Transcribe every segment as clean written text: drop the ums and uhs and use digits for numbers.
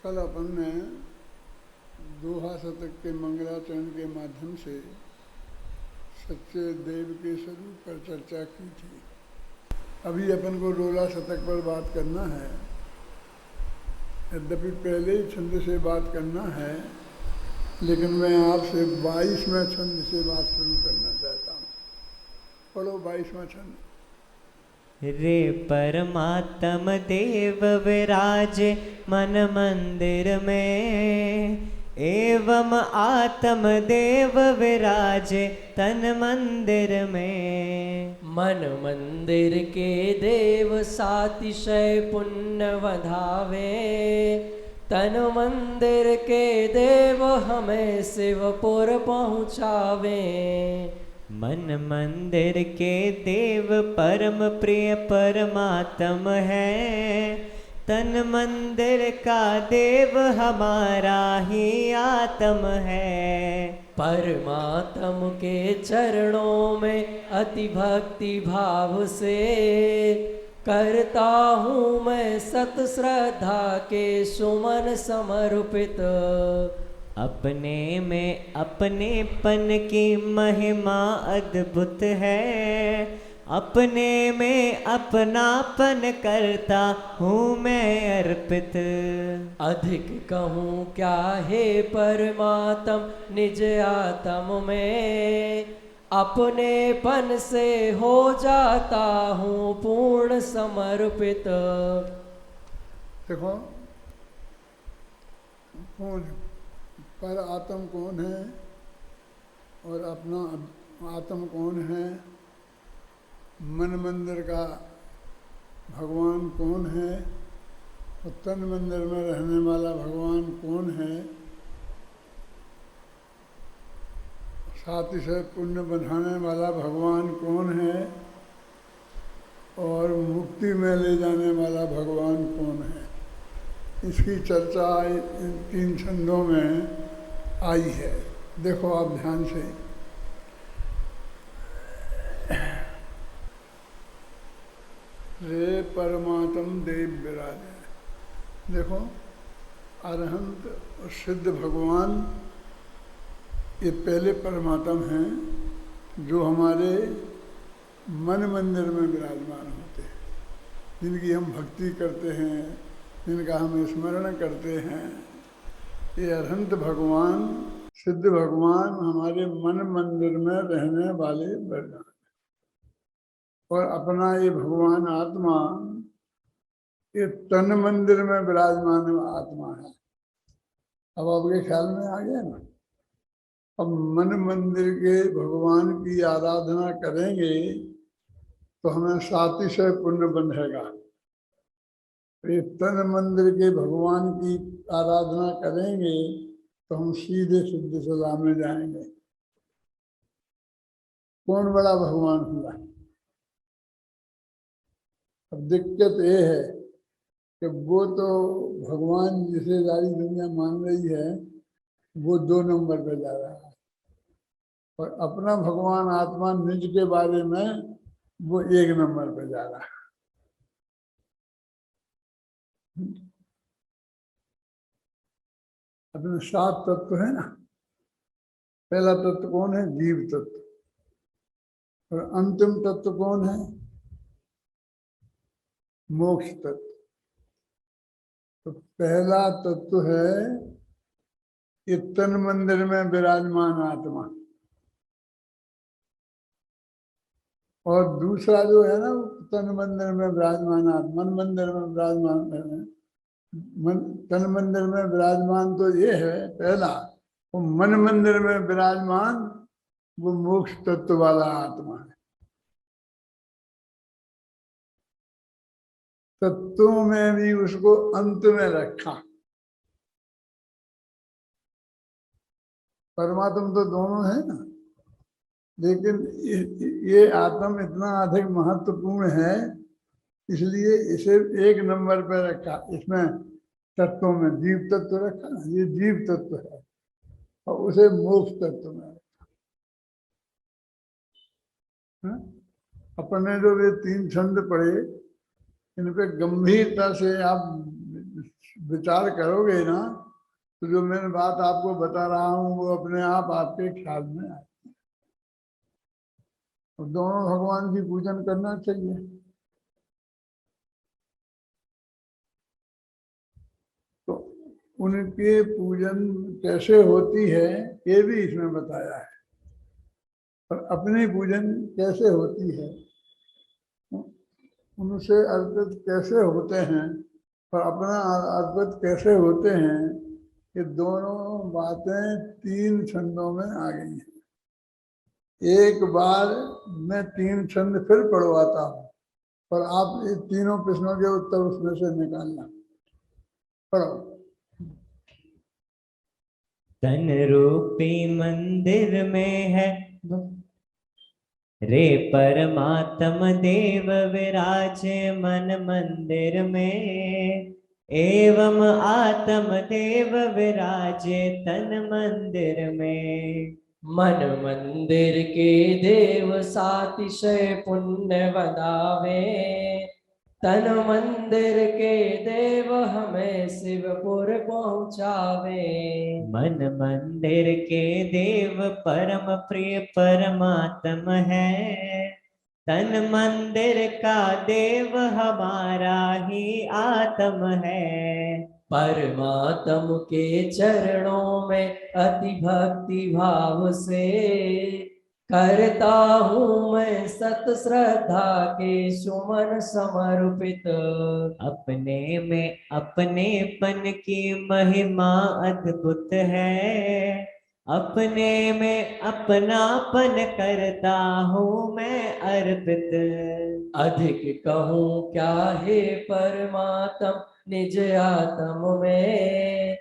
कल अपन ने दोहा शतक के मंगलाचरण के माध्यम से सच्चे देव के स्वरूप पर चर्चा की थी। अभी अपन को रोला शतक पर बात करना है। यद्यपि पहले ही छंद से बात करना है, लेकिन मैं आपसे 22वें छंद से बात शुरू करना चाहता हूँ। पढ़ो 22वां छंद। रे परमात्म देव विराजे मन मंदिर में, एवं आत्म देव विराजे तन मंदिर में। मन मंदिर के देव सातिशय पुण्य वधावे, तन मंदिर के देव हमें शिवपुर पहुँचावे। मन मंदिर के देव परम प्रिय परमात्म है, तन मंदिर का देव हमारा ही आत्म है। परमात्म के चरणों में अति भक्ति भाव से, करता हूँ मैं सत श्रद्धा के सुमन समर्पित। अपने में अपनेपन की महिमा अद्भुत है, अपने में अपनापन करता हूँ मैं अर्पित। अधिक कहूँ क्या है परमात्म निज आत्म में, अपनेपन से हो जाता हूँ पूर्ण समर्पित। देखो, कौन पर आत्म कौन है और अपना आत्म कौन है, मन मंदिर का भगवान कौन है और तन मंदिर में रहने वाला भगवान कौन है, साथ ही साथ पुण्य बढ़ाने वाला भगवान कौन है और मुक्ति में ले जाने वाला भगवान कौन है, इसकी चर्चा इन 3 छंदों में आई है। देखो आप ध्यान से। रे परमात्म देव विराजे। देखो, अरहंत और सिद्ध भगवान ये पहले परमात्म हैं जो हमारे मन मंदिर में विराजमान होते हैं, जिनकी हम भक्ति करते हैं, जिनका हम स्मरण करते हैं। ये अरहंत भगवान, सिद्ध भगवान हमारे मन मंदिर में रहने वाले वरदान, और अपना ये भगवान आत्मा ये तन मंदिर में विराजमान आत्मा है। अब आपके ख्याल में आ गया ना। अब मन मंदिर के भगवान की आराधना करेंगे तो हमें सातिशय पुण्य बंधेगा। ये तन मंदिर के भगवान की आराधना करेंगे तो हम सीधे सिद्ध सदा में जाएंगे। कौन बड़ा भगवान हुआ? अब दिक्कत ये है कि वो तो भगवान जिसे सारी दुनिया मान रही है वो 2 नंबर पे जा रहा है, और अपना भगवान आत्मा निज के बारे में वो 1 नंबर पे जा रहा है। अपने 7 तत्व है ना। पहला तत्व कौन है? जीव तत्व। और अंतिम तत्व कौन है? मोक्ष तत्व। तो पहला तत्व है ये तन मंदिर में विराजमान आत्मा, और दूसरा जो है ना तन मंदिर में विराजमान आत्मा, मन मंदिर में विराजमान है। तन मंदिर में विराजमान तो ये है पहला, वो मन मंदिर में विराजमान वो मोक्ष तत्व वाला आत्मा है। तत्वों में भी उसको अंत में रखा। परमात्मा तो दोनों है ना, लेकिन ये आत्म इतना अधिक महत्वपूर्ण है इसलिए इसे 1 नंबर पर रखा। इसमें तत्वों में जीव तत्व रखा ना, ये जीव तत्व है, और उसे मोक्ष तत्व में रखा। अपने जो ये 3 छंद पढ़े इन पे गंभीरता से आप विचार करोगे ना तो जो मैं बात आपको बता रहा हूँ वो अपने आप आपके ख्याल में आए। और दोनों भगवान की पूजन करना चाहिए। तो उनके पूजन कैसे होती है ये भी इसमें बताया है, और अपनी पूजन कैसे होती है, उनसे अर्पित कैसे होते हैं और अपना अर्पित कैसे होते हैं, ये दोनों बातें 3 छंदों में आ गई हैं। एक बार मैं 3 छंद फिर पढ़वाता हूँ और आप ये तीनों प्रश्नों के उत्तर उसमें से निकालना। पढ़ो। तन रूपी मंदिर में है रे परमात्म देव विराजे मन मंदिर में, एवं आत्म देव विराजे तन मंदिर में। मन मंदिर के देव सातिशय पुण्य बनावे, तन मंदिर के देव हमें शिवपुर पहुँचावे। मन मंदिर के देव परम प्रिय परमात्म है, तन मंदिर का देव हमारा ही आत्म है। परमात्म के चरणों में अति भक्ति भाव से, करता हूँ मैं सत श्रद्धा के सुमन समर्पित। अपने में अपनेपन की महिमा अद्भुत है, अपने में अपनापन करता हूँ मैं अर्पित। अधिक कहूँ क्या हे परमात्म निज आत्म में,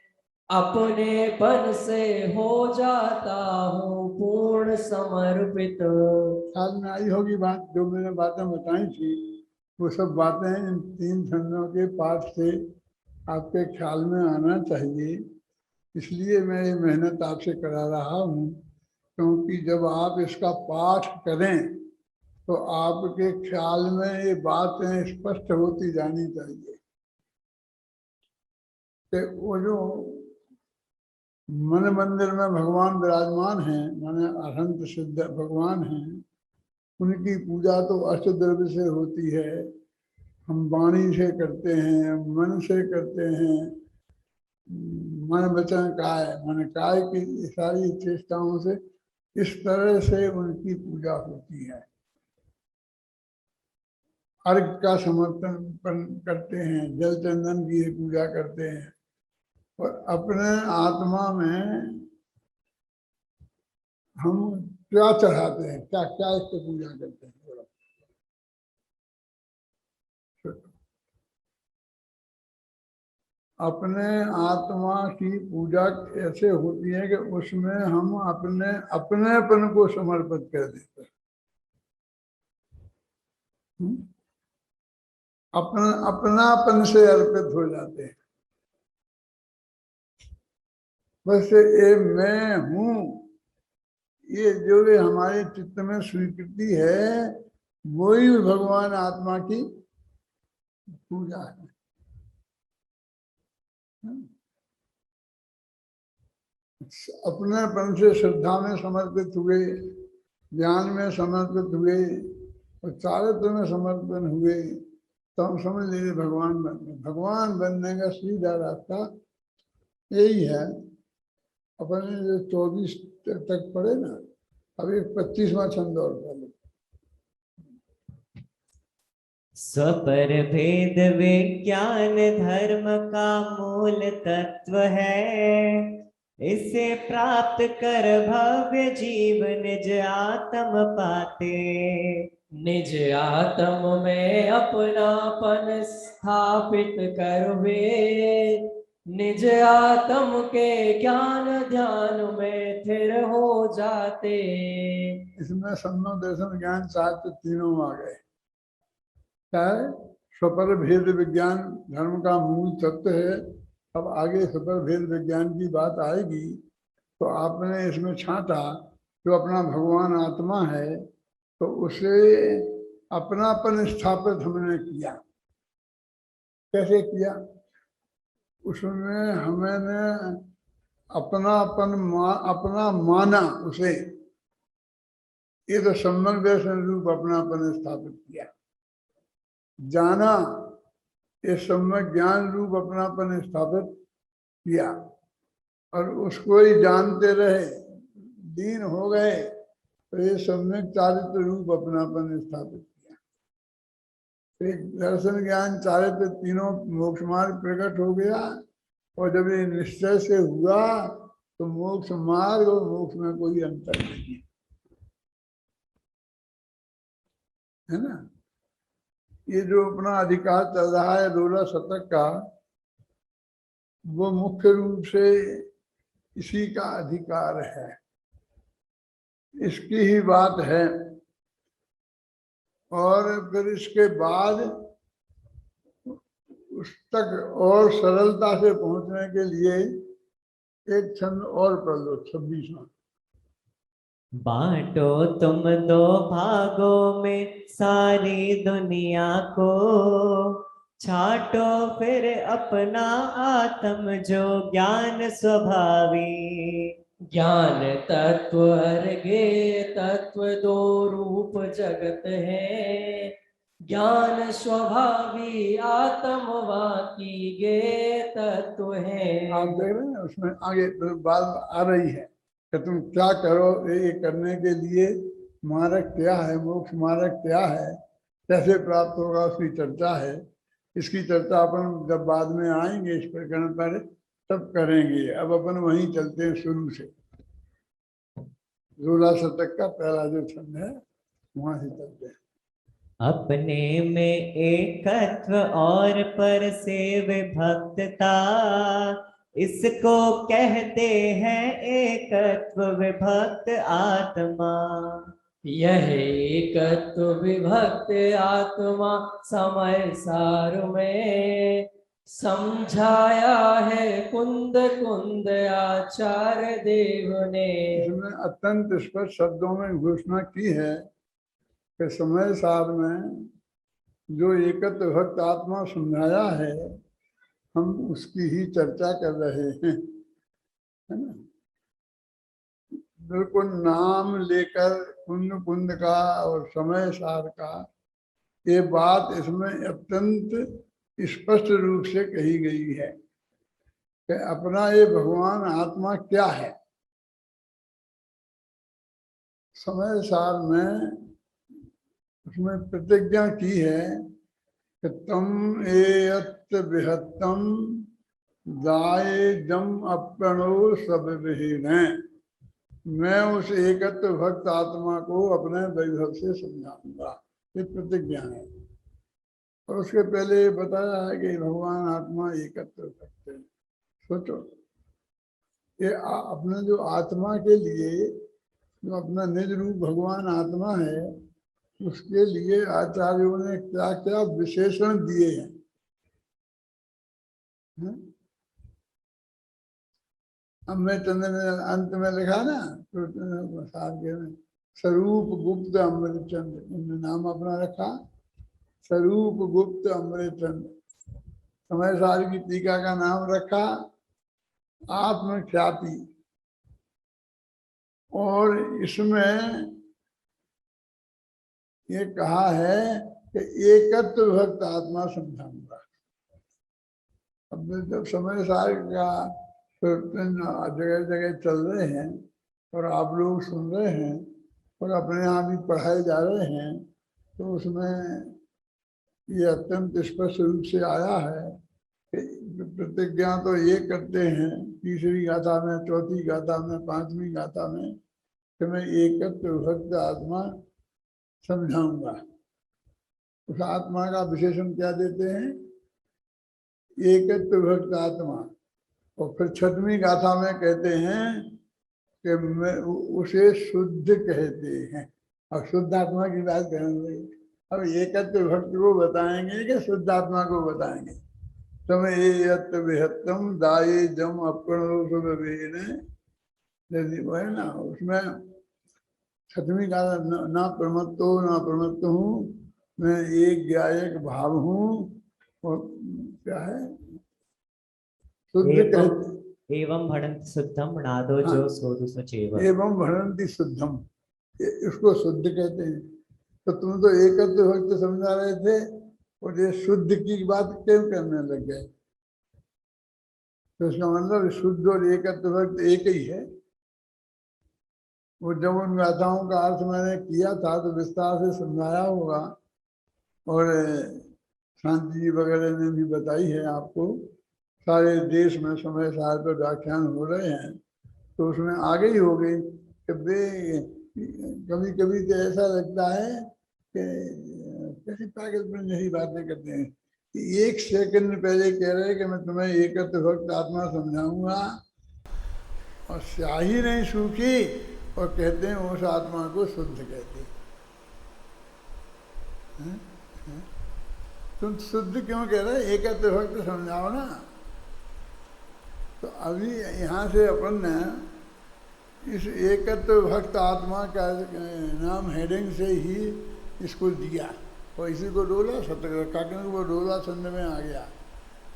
अपनेपन से हो जाता हूँ पूर्ण समर्पित। ख्याल में आई होगी बात, जो मैंने बातें बताई थी वो सब बातें इन 3 छंदों के पाठ से आपके ख्याल में आना चाहिए। इसलिए मैं ये मेहनत आपसे करा रहा हूँ, क्योंकि जब आप इसका पाठ करें तो आपके ख्याल में ये बातें स्पष्ट होती जानी चाहिए कि वो जो मन मंदिर में भगवान विराजमान हैं, माने अनंत सिद्ध भगवान हैं, उनकी पूजा तो अष्टद्रव्य से होती है। हम वाणी से करते हैं, मन से करते हैं, मन वचन काय, मन काय की सारी चेष्टाओं से इस तरह से उनकी पूजा होती है। अर्घ का समर्पण करते हैं, जल चंदन की पूजा करते हैं, और अपने आत्मा में हम क्या चढ़ाते हैं, क्या क्या इसकी पूजा करते हैं। अपने आत्मा की पूजा ऐसे होती है कि उसमें हम अपनेपन को समर्पित कर देते हैं। अपनापन से अर्पित हो जाते हैं। बस ये मैं हूँ, ये जो भी हमारे चित्त में स्वीकृति है, वही भगवान आत्मा की पूजा है। अपनेपन से श्रद्धा में समर्पित हुए, ज्ञान में समर्पित हुए और चारित्र में समर्पण हुए, तो हम समझ लीजिए भगवान बन गए। भगवान बनने का सीधा रास्ता यही है। अपने जो 24 तक पढ़े ना, अभी 25वां छंद और पढ़े। स्वपर भेद विज्ञान धर्म का मूल तत्व है, इसे प्राप्त कर भव्य जीव निज आत्म पाते। निज आत्म में अपनापन स्थापित करवे, निज आत्म के ज्ञान ध्यान में स्थिर हो जाते। इसमें सन्नो दर्शन ज्ञान शास्त्र तीनों आ गए। क्या है? स्वपर भेद विज्ञान धर्म का मूल तत्व है। अब आगे स्वपर भेद विज्ञान की बात आएगी तो आपने इसमें छांटा जो अपना भगवान आत्मा है, तो उसे अपनापन स्थापित हमने किया। कैसे किया? उसमें हमने अपना माना उसे, ये तो सम्यक दर्शन रूप अपनापन स्थापित किया। जाना, ये सम्यक ज्ञान रूप अपनापन स्थापित किया। और उसको ही जानते रहे, दीन हो गए, तो ये सम्यक चारित्र रूप अपनापन स्थापित किया। एक दर्शन ज्ञान चारित्र तीनों मोक्ष मार्ग प्रकट हो गया। और जब ये निश्चय से हुआ तो मोक्ष मार्ग और मोक्ष में कोई अंतर नहीं है ना। ये जो अपना अधिकार चल रहा है 16 शतक का, वो मुख्य रूप से इसी का अधिकार है, इसकी ही बात है। और फिर इसके बाद उस तक और सरलता से पहुंचने के लिए एक छंद और पढ़ लो, 26वां। बांटो तुम दो भागों में सारी दुनिया को, छाटो फिर अपना आत्म जो ज्ञान स्वभावी। ज्ञान तत्व अर्घे तत्व दो रूप जगत है, ज्ञान स्वभावी आत्मवाती गे तत्व है। आप देख रहे हैं उसमें आगे बात आ रही है कि तुम क्या करो, ये करने के लिए मार्ग क्या है, मोक्ष मार्ग क्या है, कैसे प्राप्त होगा, उसकी चर्चा है। इसकी चर्चा अपन जब बाद में आएंगे इस प्रकरण पर तब करेंगे। अब अपन वहीं चलते हैं शुरू से, 16 शतक का पहला जो छंद है वहां से चलते हैं। अपने में एकत्व और पर से विभक्तता, इसको कहते हैं एकत्व विभक्त आत्मा। यह एकत्व विभक्त आत्मा समय सार में समझाया है कुंद कुंद आचार्य देव ने। इसमें अत्यंत स्पष्ट शब्दों में घोषणा की है कि समय सार में जो एकत्व भक्त आत्मा समझाया है, हम उसकी ही चर्चा कर रहे हैं, है ना। बिल्कुल नाम लेकर कुंद कुंद का और समय सार का ये बात इसमें अत्यंत स्पष्ट रूप से कही गई है कि अपना ये भगवान आत्मा क्या है। समय सार में उसमें प्रतिज्ञा की है कि तम एयत विहत्तम दाये जम अपनो सब विहीन। मैं उस एकत्व भक्त आत्मा को अपने वैभव से समझाऊंगा, ये प्रतिज्ञा है। और उसके पहले बताया है कि भगवान आत्मा एकत्व भक्त है। सोचो, ये अपने जो आत्मा के लिए, जो अपना निज रूप भगवान आत्मा है, उसके लिए आचार्यों ने क्या क्या विशेषण दिए हैं, है? अम्बे चंद्र ने अंत में लिखा ना, तो में स्वरूप गुप्त अमृत चंद्र, उन्होंने नाम अपना रखा स्वरूप गुप्त अमृत चंद्र। समय सार की टीका का नाम रखा आत्म ख्याति। और इसमें ये कहा है कि एकत्व भक्त आत्मा समझाऊंगा। अब जब समय सार का जगह जगह चल रहे हैं और आप लोग सुन रहे हैं और अपने यहाँ भी पढ़ाए जा रहे हैं, तो उसमें ये अत्यंत स्पष्ट रूप से आया है कि प्रतिज्ञा तो ये करते हैं तीसरी गाथा में, चौथी गाथा में, पांचवी गाथा में कि मैं एकत्व भक्त आत्मा समझाऊंगा। उस आत्मा का विशेषण क्या देते हैं? एकत्व भक्त आत्मा। और फिर 6वीं गाथा में कहते हैं कि मैं उसे शुद्ध कहते हैं। और शुद्ध आत्मा की बात करेंगे। अब एकत्व भक्त को बताएंगे कि शुद्ध आत्मा को बताएंगे। तम एयत विहत्तम दाये जम अपन यदि वो है ना, उसमें 6वीं गाथा ना प्रमत्त हूँ, मैं एक गायक भाव हूँ। और क्या है, शुद्ध एवं कहते एवं भणन्ति शुद्धम नादो जो सोदु सचेव। एवं भणन्ति शुद्धम, इसको शुद्ध कहते हैं। तो तुम तो एकत्व भक्त समझा रहे थे और ये शुद्ध की बात क्यों करने लग गए? तो इसका मतलब शुद्ध और एकत्व भक्त एक ही है। वो जब उन गाथाओं का अर्थ मैंने किया था तो विस्तार से समझाया होगा, और शांति जी वगैरह ने भी बताई है आपको। सारे देश में समय सार पर व्याख्यान हो रहे हैं, तो उसमें आगे ही हो गई कि वे कभी कभी तो ऐसा लगता है कि कैसी पागलपन जैसी बातें करते हैं कि 1 सेकंड पहले कह रहे कि मैं तुम्हें एकत्व भक्त आत्मा समझाऊंगा, और स्याही नहीं सूखी और कहते हैं उस आत्मा को शुद्ध कहते हैं। तुम शुद्ध क्यों कह रहे? एकत्व भक्त समझाओ ना। तो अभी यहाँ से अपन ने इस एकत्व भक्त आत्मा का नाम हेडिंग से ही इसको दिया और इसी को डोला सतर्क रखा, क्योंकि वो डोला छंद में आ गया।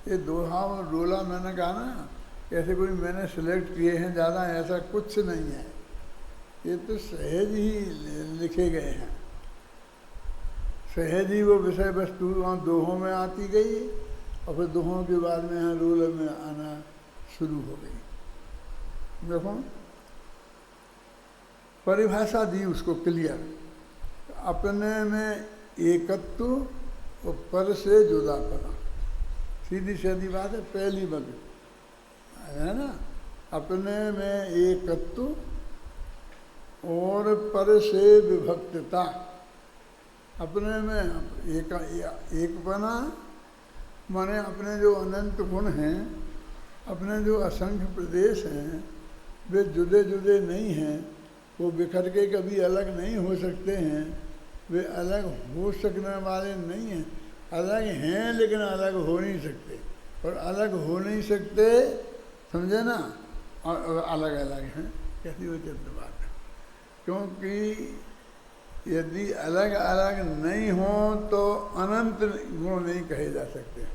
ये दोहा और डोला मैंने कहा ना, ऐसे कोई मैंने सिलेक्ट किए हैं ज़्यादा, ऐसा कुछ नहीं है। ये तो सहज ही लिखे गए हैं, सहज ही वो विषय वस्तु वहाँ दोहों में आती गई और फिर दोहों के बाद में यहाँ रोल में आना शुरू हो गई। देखो परिभाषा दी उसको क्लियर, अपने में एकत्व और पर से जुदापना, सीधी सीधी बात है, पहली बात है ना। अपने में एकत्व और पर से विभक्तता, अपने में एक बना माने अपने जो अनंत गुण हैं, अपने जो असंख्य प्रदेश हैं, वे जुदे जुदे नहीं हैं, वो बिखर के कभी अलग नहीं हो सकते हैं, वे अलग हो सकने वाले नहीं हैं। अलग हैं लेकिन अलग हो नहीं सकते, और अलग हो नहीं सकते, समझे ना, और अलग अलग हैं। कैसी विचित्र बात है, क्योंकि यदि अलग अलग नहीं हो तो अनंत गुण नहीं कहे जा सकते,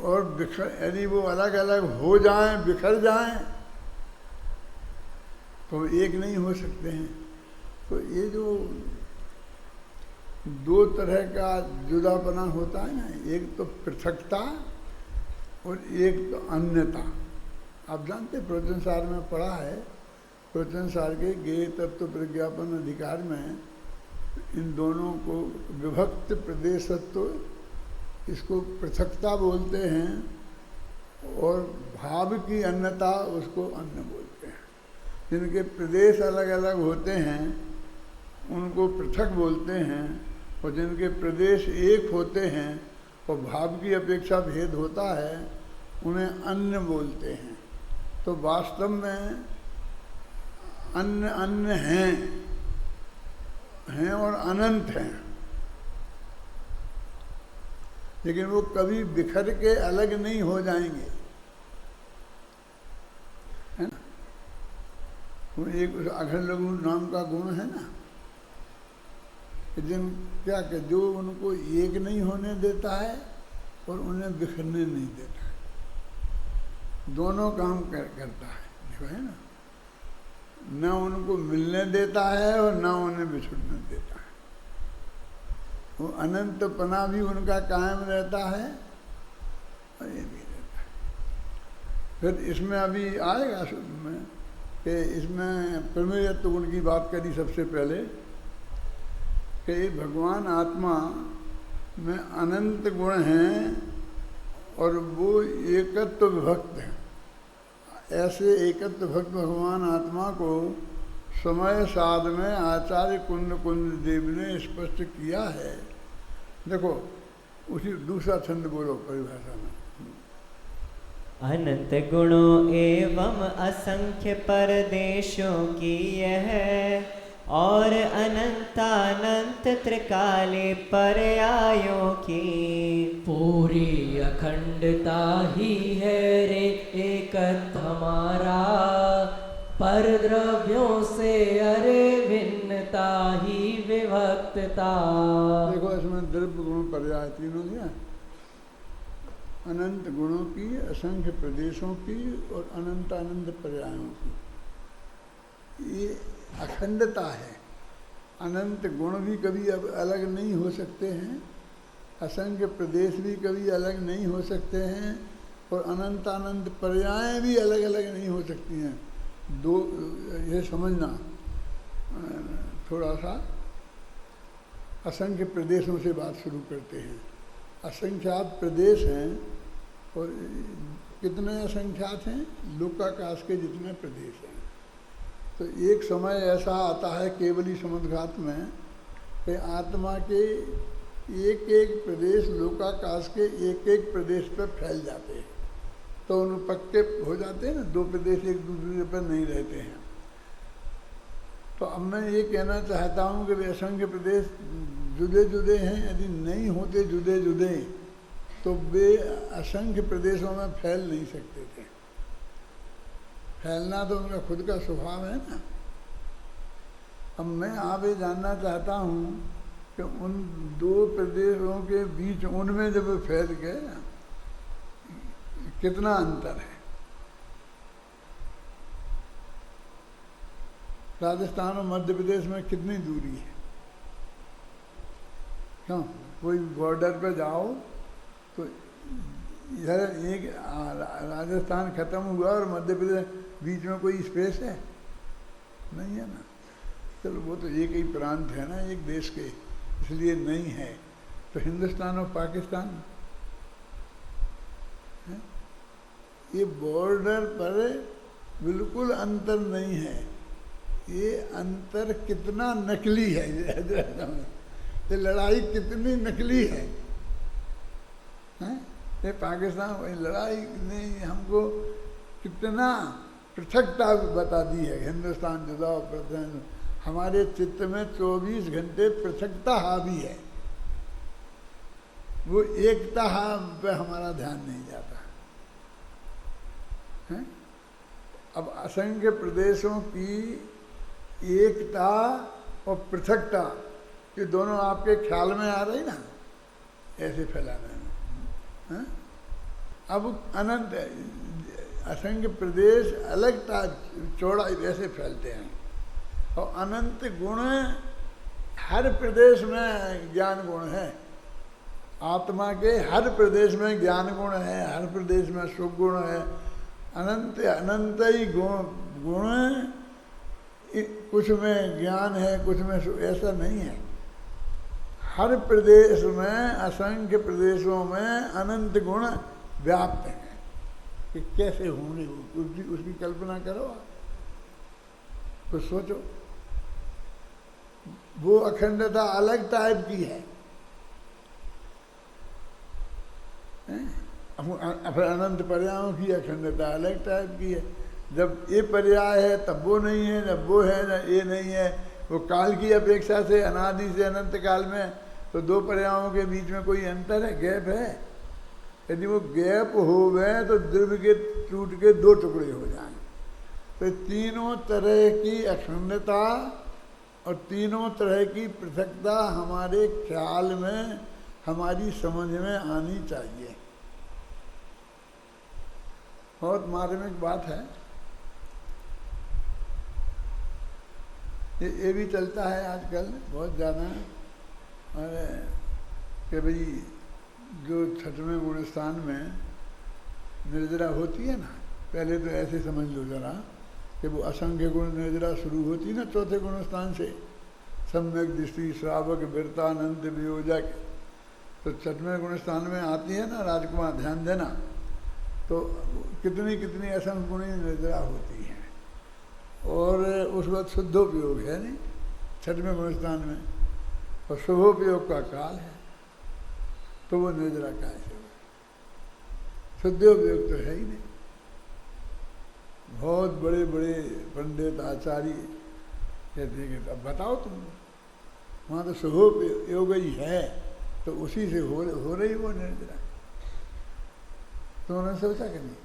और बिखर यदि वो अलग अलग हो जाएं, बिखर जाएं, तो एक नहीं हो सकते हैं। तो ये जो दो तरह का जुदापना होता है ना, एक तो पृथकता और एक तो अन्यता। आप जानते प्रवचन सार में पढ़ा है, प्रवचन सार के ज्ञेय तत्व प्रज्ञापन अधिकार में इन दोनों को विभक्त प्रदेशत्व इसको पृथकता बोलते हैं, और भाव की अन्यता उसको अन्य बोलते हैं। जिनके प्रदेश अलग अलग होते हैं उनको पृथक बोलते हैं, और जिनके प्रदेश एक होते हैं और भाव की अपेक्षा भेद होता है उन्हें अन्य बोलते हैं। तो वास्तव में अन्य अन्य हैं और अनंत हैं, लेकिन वो कभी बिखर के अलग नहीं हो जाएंगे, है ना। वो एक अघर लघु नाम का गुण है ना, जिन क्या कि जो उनको एक नहीं होने देता है और उन्हें बिखरने नहीं देता है, दोनों काम करता है, देखो है ना। न उनको मिलने देता है और न उन्हें बिछुड़ने देता है। वो अनंतपना भी उनका कायम रहता है और ये भी रहता है। फिर इसमें अभी आएगा शुद्ध में कि इसमें प्रमेयत्व गुण की बात करी सबसे पहले, कि भगवान आत्मा में अनंत गुण हैं और वो एकत्व विभक्त हैं। ऐसे एकत्व भक्त भगवान आत्मा को समय साध में आचार्य कुंद देव ने स्पष्ट किया है। देखो उसी दूसरा छंद बोलो परिभाषा में। अनंत गुणों एवं असंख्य परदेशों की यह, और अनंतानंत त्रिकाले पर्यायों की, पूरी अखंडता ही है रे एकत्व हमारा, पर द्रव्यों से अरे भिन्नता ही विभक्तता। देखो इसमें द्रव्य गुण पर्याय तीनों दिया, अनंत गुणों की, असंख्य प्रदेशों की और अनंत अनंत पर्यायों की। ये अखंडता है। अनंत गुण भी कभी अब अलग नहीं हो सकते हैं, असंख्य प्रदेश भी कभी अलग नहीं हो सकते हैं, और अनंत अनंत पर्याय भी अलग अलग नहीं हो सकती हैं। दो ये समझना, थोड़ा सा असंख्य प्रदेशों से बात शुरू करते हैं। असंख्यात प्रदेश हैं, और कितने असंख्यात हैं? लोकाकाश के जितने प्रदेश हैं। तो एक समय ऐसा आता है केवली समुद्रघात में कि आत्मा के एक एक प्रदेश लोकाकाश के एक एक प्रदेश पर फैल जाते हैं, तो उन पक्के हो जाते हैं ना, दो प्रदेश एक दूसरे पर नहीं रहते हैं। तो अब मैं ये कहना चाहता हूँ कि वे असंख्य प्रदेश जुदे जुदे हैं, यदि नहीं होते जुदे जुदे तो वे असंख्य प्रदेशों में फैल नहीं सकते थे। फैलना तो उनका खुद का स्वभाव है ना। अब मैं आप ये जानना चाहता हूँ कि उन दो प्रदेशों के बीच, उनमें जब फैल गए कितना अंतर है। राजस्थान और मध्य प्रदेश में कितनी दूरी है? क्यों? कोई बॉर्डर पर जाओ तो इधर एक राजस्थान खत्म हुआ और मध्य प्रदेश बीच में कोई स्पेस है? नहीं है ना। चलो वो तो एक ही प्रांत है ना एक देश के, इसलिए नहीं है। तो हिंदुस्तान और पाकिस्तान है? ये बॉर्डर पर बिल्कुल अंतर नहीं है। ये अंतर कितना नकली है, ये लड़ाई कितनी नकली है, हैं? ये पाकिस्तान लड़ाई ने हमको कितना पृथकता बता दी है। हिंदुस्तान जुदा और पृथक, हमारे चित्त में 24 घंटे पृथकता हावी है, वो एकता पे हमारा ध्यान नहीं जाता है। अब असंख्य प्रदेशों की एकता और पृथकता, ये दोनों आपके ख्याल में आ रही ना, ऐसे फैलाने में है? अब अनंत असंख्य प्रदेश अलग चौड़ाई वैसे फैलते हैं, और अनंत गुण हर प्रदेश में ज्ञान गुण है। आत्मा के हर प्रदेश में ज्ञान गुण है, हर प्रदेश में सुख गुण है। अनंत अनंत ही गुण, कुछ में ज्ञान है कुछ में सुख, ऐसा नहीं है। हर प्रदेश में, असंख्य प्रदेशों में अनंत गुण व्याप्त हैं। कि कैसे होंगे उसकी कल्पना करो आप, कुछ सोचो। वो अखंडता अलग टाइप की है। फिर अनंत पर्यायों की अखंडता अलग टाइप की है। जब ये पर्याय है तब वो नहीं है, जब वो है ना ये नहीं है। वो काल की अपेक्षा से अनादि से अनंत काल में तो दो पर्यायों के बीच में कोई अंतर है, गैप है। यदि वो गैप हो गए तो द्रव्य के टूट के दो टुकड़े हो जाएं। तो तीनों तरह की अखंडता और तीनों तरह की पृथकता हमारे ख्याल में, हमारी समझ में आनी चाहिए। बहुत मार्मिक बात है। ये भी चलता है आजकल बहुत ज़्यादा, और कि भाई जो छठवें गुण स्थान में निर्जरा होती है ना, पहले तो ऐसे समझ लो जरा कि वो असंख्य गुण निर्जरा शुरू होती ना चौथे गुण स्थान से, सम्यक दृष्टि श्रावक वीरता अनंत वियोजक। तो छठवें गुण स्थान में आती है ना राजकुमार, ध्यान देना, तो कितनी कितनी असंख्य गुणी निर्जरा होती हैं। और उस वक्त शुद्धोपयोग है नहीं छठवें गुण स्थान में, और शुभोपयोग का काल है, तो वो निर्जरा कैसे हो? शुद्धोपयोग तो है ही नहीं। बहुत बड़े बड़े पंडित आचार्य कहते हैं कि अब बताओ तुम, वहाँ तो शुभोपयोग ही है, तो उसी से हो रही वो निर्जरा। तो उन्होंने सोचा कि नहीं,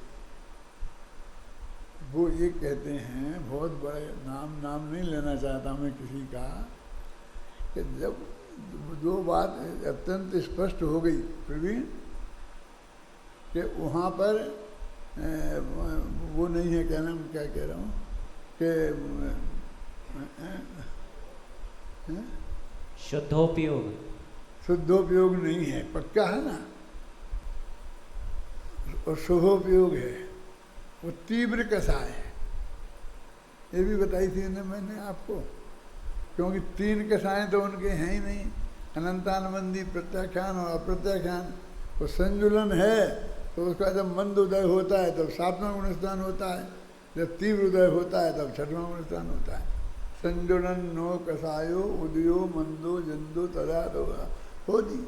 वो ये कहते हैं, बहुत बड़े नाम नहीं लेना चाहता मैं किसी का, कि जब दो बात अत्यंत स्पष्ट हो गई प्रवीण, कि वहाँ पर वो नहीं है, क्या नाम, क्या कह रहा हूँ कि शुद्धोपयोग, शुद्धोपयोग नहीं है, पक्का है ना, और शुभोपयोग है, वो तीव्र कसाय है। ये भी बताई थी ना मैंने आपको, क्योंकि 3 कसाएं तो उनके हैं ही नहीं, अनंतानुबंधी, प्रत्याख्यान और अप्रत्याख्यान। वो संजुलन है तो उसका जब मंद उदय होता है तब 7वां गुणस्थान होता है, जब तीव्र उदय होता है तब 6वां गुणस्थान होता है। संजुलन नो कसायो उदयो मंदो जंदो तदा दोगा हो जी।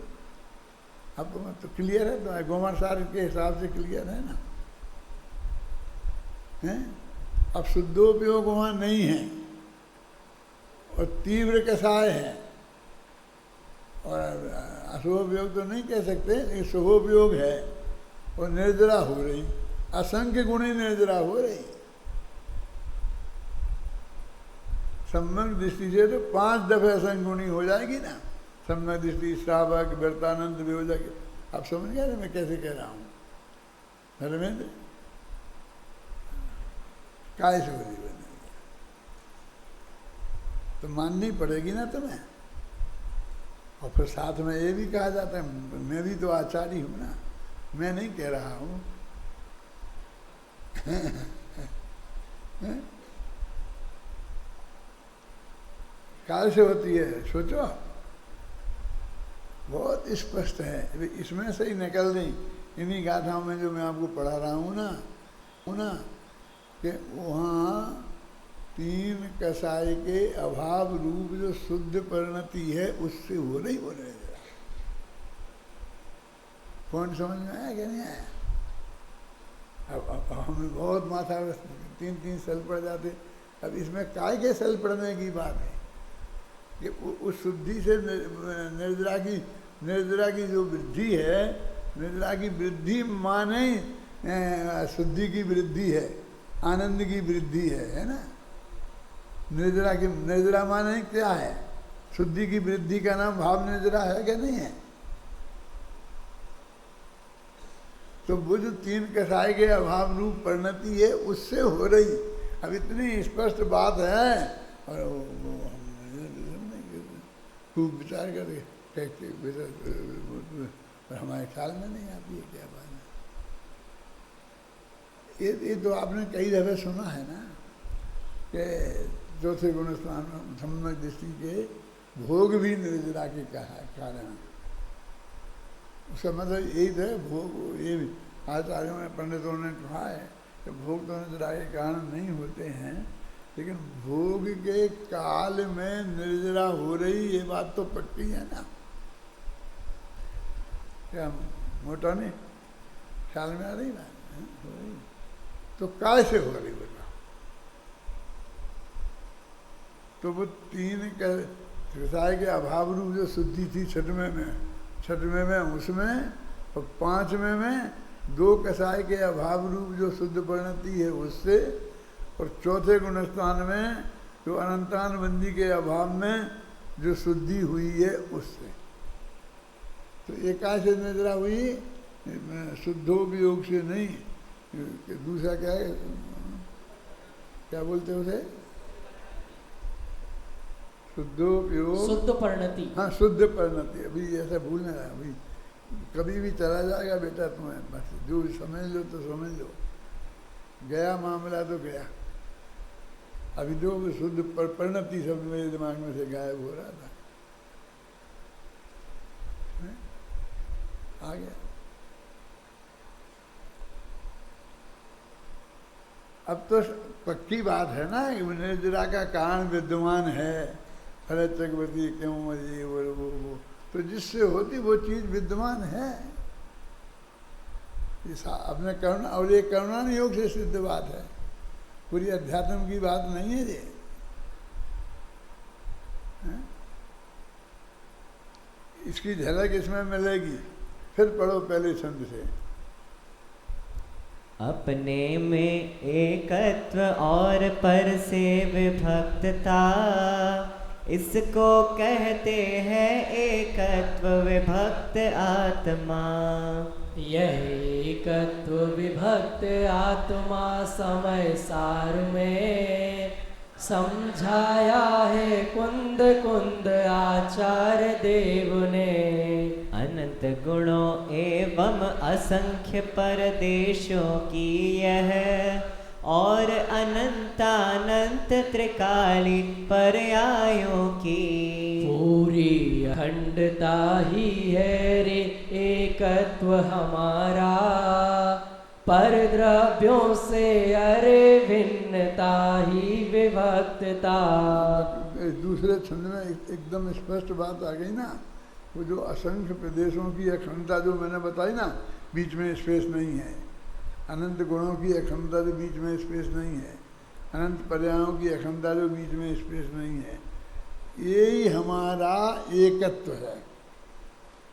आपको तो क्लियर है, तो गोमार सार के हिसाब से क्लियर है ना, है? अब शुद्धोपयोग वहाँ नहीं है और तीव्र कसाय है, और अशुभोपयोग तो नहीं कह सकते, लेकिन शुभोपयोग है और निर्जरा हो रही, असंख्य गुणी निर्जरा हो रही। सम्यक दृष्टि से तो 5 दफे असंख्य गुणी हो जाएगी ना, सम्यक दृष्टि, श्रावक, व्यर्थानंद भी हो जाएगी। आप समझ गए ना मैं कैसे कह रहा हूँ? धर्मेंद्र काय से बुरी बनेगी तो माननी पड़ेगी ना तुम्हें। और फिर साथ में ये भी कहा जाता है, मैं भी तो आचार्य हूँ ना, मैं नहीं कह रहा हूँ। काल से होती है, सोचो, बहुत स्पष्ट है। इसमें से ही निकल दी इन्हीं गाथाओं में जो मैं आपको पढ़ा रहा हूँ ना कि वहाँ 3 कसाय के अभाव रूप जो शुद्ध परिणति है उससे हो रही जरा। कौन समझ में आया क्या नहीं आया? अब हमें बहुत माथा 3 सल पड़ जाते। अब इसमें काय के सल पड़ने की बात है कि उस शुद्धि से निर्जरा की जो वृद्धि है, निर्जरा की वृद्धि माने शुद्धि की वृद्धि है, आनंद की वृद्धि है ना। निर्जरा माने क्या है? शुद्धि की वृद्धि का नाम भाव निर्जरा है क्या नहीं है? तो वो जो 3 कसाय के अभाव रूप परिणति है उससे हो रही। अब इतनी स्पष्ट बात है और खूब विचार करके हमारे ख्याल में नहीं आती है क्या बात है। ये तो आपने कई दफे सुना है ना कि चौथे गुणस्थान सम्यक दृष्टि के भोग भी निर्जरा के कारण। उसका मतलब यही था, भोग, ये भी आचार्यों ने, पंडितों ने कहा है कि भोग तो निर्जरा के कारण नहीं होते हैं, लेकिन भोग के काल में निर्जरा हो रही, ये बात तो पक्की है ना। क्या मोटा नहीं ख्याल में आ रही बात? हो रही तो काय से हो रही बता? तो वो 3 कसाय के अभाव रूप जो शुद्धि थी 6वें में उसमें, और 5वें में 2 कसाय के अभाव रूप जो शुद्ध परिणति है उससे, और चौथे गुणस्थान में जो अनंतानुबंधी के अभाव में जो शुद्धि हुई है उससे। तो एकाश से निर्जरा हुई, शुद्धोपयोग से नहीं। दूसरा क्या है, क्या बोलते हैं उसे? शुद्धोपयोग, शुद्ध परिणति। हाँ, शुद्ध परिणति। अभी ऐसा भूलना है, अभी कभी भी चला जाएगा बेटा तुम्हें, बस जो समझ लो तो समझ लो, गया मामला तो गया। अभी जो शुद्ध परिणति शब्द मेरे दिमाग में से गायब हो रहा था, आ गया। अब तो पक्की बात है ना, निर्जरा का कारण विद्यमान है। अरे चक्रवर्ती क्यों ये वो तो जिससे होती वो चीज विद्यमान है। अपने करुणा, और ये करुणा योग से सिद्ध बात है, पूरी अध्यात्म की बात नहीं है ये। इसकी झलक इसमें मिलेगी। फिर पढ़ो पहले छंद से। अपने में एकत्व और पर से विभक्तता, इसको कहते हैं एकत्व विभक्त आत्मा। यह एकत्व विभक्त आत्मा समय सार में समझाया है कुंद कुंद आचार्य देव ने। अनंत गुणों एवं असंख्य परदेशों की यह और अनंतानंत त्रिकाली पर्यायों की पूरी अखंडता ही है रे एकत्व हमारा, पर द्रव्यों से अरे भिन्नता ही विभक्तता। दूसरे छंद में एकदम स्पष्ट बात आ गई ना, वो जो असंख्य प्रदेशों की अखंडता जो मैंने बताई ना, बीच में स्पेस नहीं है। अनंत गुणों की अखंडता जो बीच में स्पेस नहीं है, अनंत पर्यायों की अखंडता जो बीच में स्पेस नहीं है, यही हमारा एकत्व है।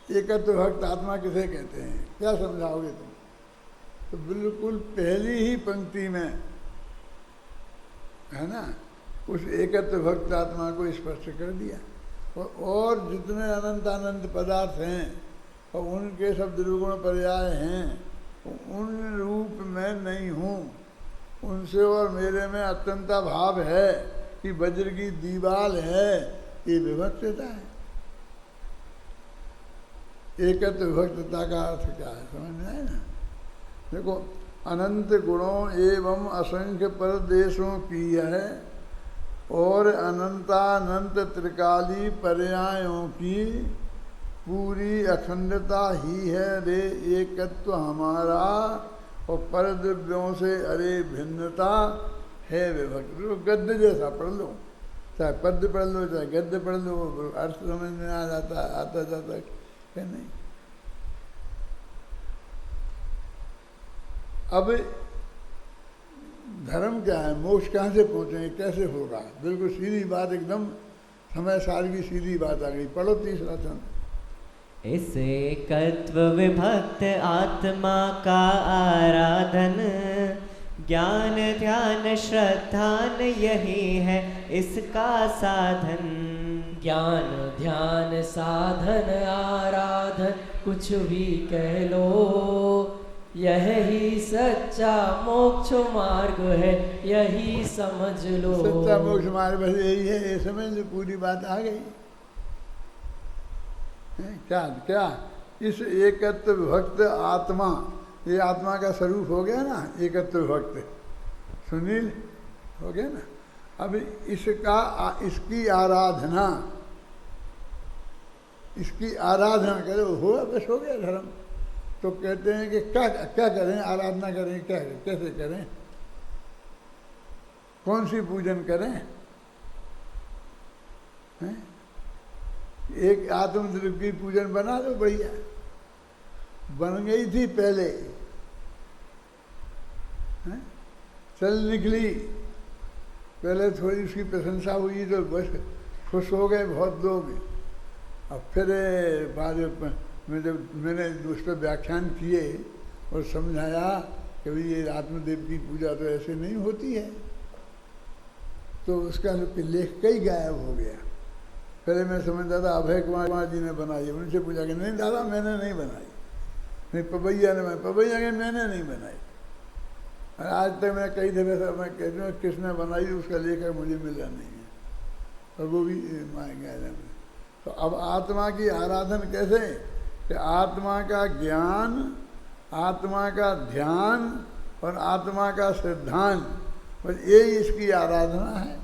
एकत्व भक्त आत्मा किसे कहते हैं, क्या समझाओगे तुम? तो बिल्कुल पहली ही पंक्ति में है ना, उस एकत्व भक्त आत्मा को स्पष्ट कर दिया। और जितने अनंत अनंत पदार्थ हैं और उनके सब द्विगुण पर्याय हैं, उन रूप में नहीं हूँ, उनसे और मेरे में अत्यंता भाव है कि वज्र की दीवाल है, ये विभक्तता है। एकत्व विभक्तता का अर्थ क्या है, समझ में आए ना? देखो, अनंत गुणों एवं असंख्य परदेशों की है और अनंतानंत त्रिकाली पर्यायों की पूरी अखंडता ही है रे एकत्व हमारा, और परद्रव्यों से अरे भिन्नता है विभक्त। गद्य जैसा पढ़ लो, चाहे पद्य पढ़ लो चाहे गद्य पढ़ लो, अर्थ समझ में आ जाता, आता जाता है नहीं। अब धर्म क्या है, मोक्ष कहाँ से पहुँचेंगे, कैसे होगा? बिल्कुल सीधी बात, एकदम समय सार की सीधी बात आ गई। पढ़ो तीसरा छंद। इस एकत्व विभक्त आत्मा का आराधन ज्ञान ध्यान श्रद्धान यही है इसका साधन। ज्ञान ध्यान साधन आराधन कुछ भी कह लो, यह ही सच्चा मोक्ष मार्ग है, यही समझ लो। सच्चा मोक्ष मार्ग बस यही है, ये समझ लो, पूरी बात आ गई। क्या क्या इस एकत्व भक्त आत्मा, ये आत्मा का स्वरूप हो गया ना, एकत्व भक्त सुनील हो गया ना। अब इसकी आराधना, इसकी आराधना करो, हो बस हो गया धर्म। तो कहते हैं कि क्या क्या करें, आराधना करें, क्या कैसे करें, कौन सी पूजन करें? हैं? एक आत्मद्रव्य की पूजन बना दो, बढ़िया बन गई थी पहले, हैं? चल निकली, पहले थोड़ी उसकी प्रशंसा हुई तो बस खुश हो गए बहुत लोग। अब फिर बाद में जब मैंने उस पर व्याख्यान किए और समझाया कि भाई ये आत्मदेव की पूजा तो ऐसे नहीं होती है, तो उसका लेख कई गायब हो गया। पहले मैं समझता था अभय कुमार जी ने बनाई है, उनसे पूछा कि नहीं दादा मैंने नहीं बनाई, नहीं पवैया ने, पवैया के मैंने नहीं बनाई। और आज तक मैं कई दफे से मैं कहती हूँ किसने बनाई, उसका लेखक मुझे मिला नहीं है, और वो भी मार गया। तो अब आत्मा की आराधन कैसे कि आत्मा का ज्ञान, आत्मा का ध्यान और आत्मा का श्रद्धान, बस यही इसकी आराधना है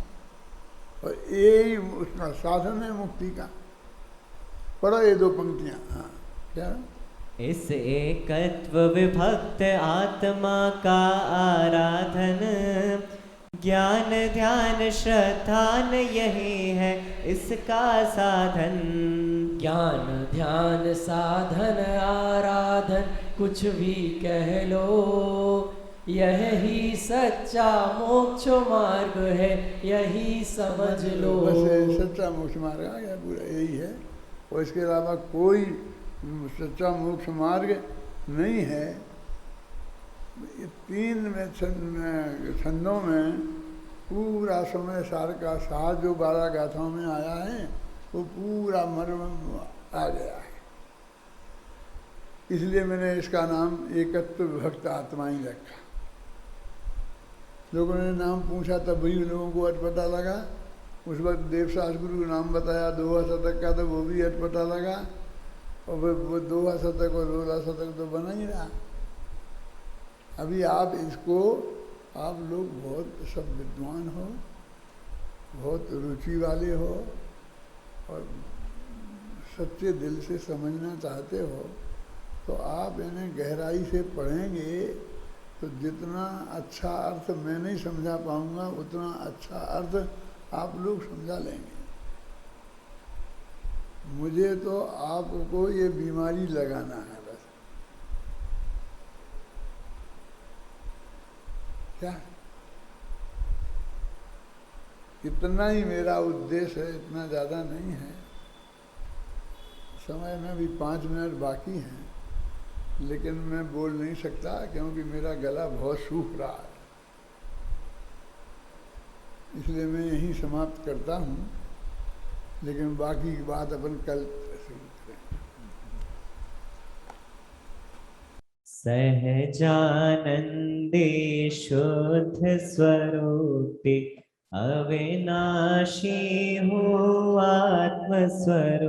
और यही उसका साधन है मुक्ति का। पढ़ो ये दो पंक्तियाँ। हाँ क्या? इस एकत्व विभक्त आत्मा का आराधन ज्ञान ध्यान श्रद्धान यही है इसका साधन। ज्ञान ध्यान साधन आराधन कुछ भी कह लो, यह ही सच्चा मोक्ष मार्ग है, यही समझ लो। बस सच्चा मोक्ष मार्ग आ गया, पूरा यही है, और इसके अलावा कोई सच्चा मोक्ष मार्ग नहीं है। ये तीन छंदों में पूरा समय सार का सार जो 12 गाथाओं में आया है, वो पूरा मर्म आ गया है। इसलिए मैंने इसका नाम एकत्व विभक्त आत्मा ही रखा। लोगों ने नाम पूछा तब भी लोगों को अटपटा लगा। उस वक्त देवसास गुरु का नाम बताया दोहा शतक का, तो वो भी अटपटा लगा। और वो दोहा शतक और रोला शतक तो बना ही रहा। अभी आप इसको, आप लोग बहुत सब विद्वान हो, बहुत रुचि वाले हो और सच्चे दिल से समझना चाहते हो, तो आप इन्हें गहराई से पढ़ेंगे तो जितना अच्छा अर्थ मैं नहीं समझा पाऊंगा उतना अच्छा अर्थ आप लोग समझा लेंगे। मुझे तो आपको ये बीमारी लगाना है बस। क्या इतना ही मेरा उद्देश्य है, इतना ज़्यादा नहीं है। समय में भी 5 मिनट बाकी हैं, लेकिन मैं बोल नहीं सकता क्योंकि मेरा गला बहुत सूख रहा है। इसलिए मैं यहीं समाप्त करता हूँ, लेकिन बाकी की बात अपन कल शुरू करेंगे। सहजानंदे शुद्ध स्वरूपे अविनाशी हो आत्मस्वरूपे।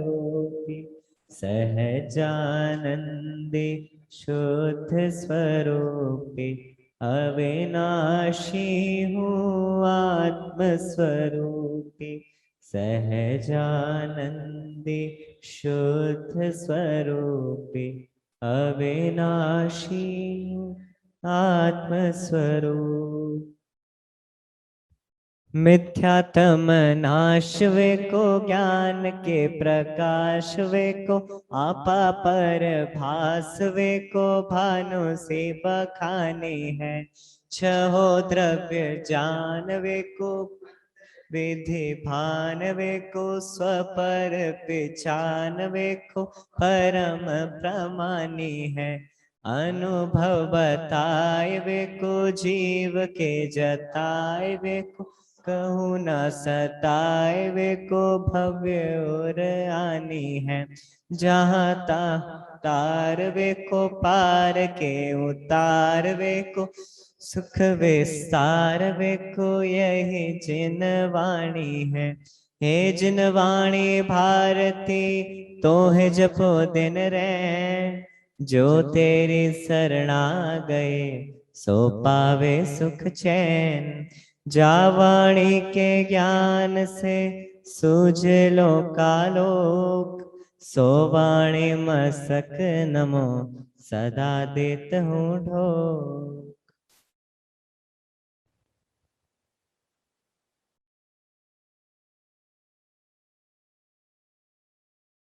सहजानंदे शुद्ध स्वरूपे अविनाशी हो आत्मस्वरूपे। सहजानंदे शुद्ध स्वरूपे अविनाशी आत्मस्वरूप। मिथ्यात्म नाश वे को ज्ञान के प्रकाश वे को आपा पर भास वे को भानु से बखाने हैं। छहो द्रव्य जान वे को विधि भान वे को स्वपर पिछान वे को परम प्रमाणी है। अनुभव बताए वे को जीव के जताए वे को कहूँ न सताए वे को भव्य और आनी है। जहाँ तार वे को पार के उतार वे को सुख विस्तार वे को यही जिन वाणी है। हे जिन वाणी भारती तो है जपो दिन रैन। जो तेरी शरणा गए सो पावे सुख चैन। जा वाणी के ज्ञान से सूझ लो कालोक। सो वाणी मस्तक नमो सदा देत हूँ ढोक।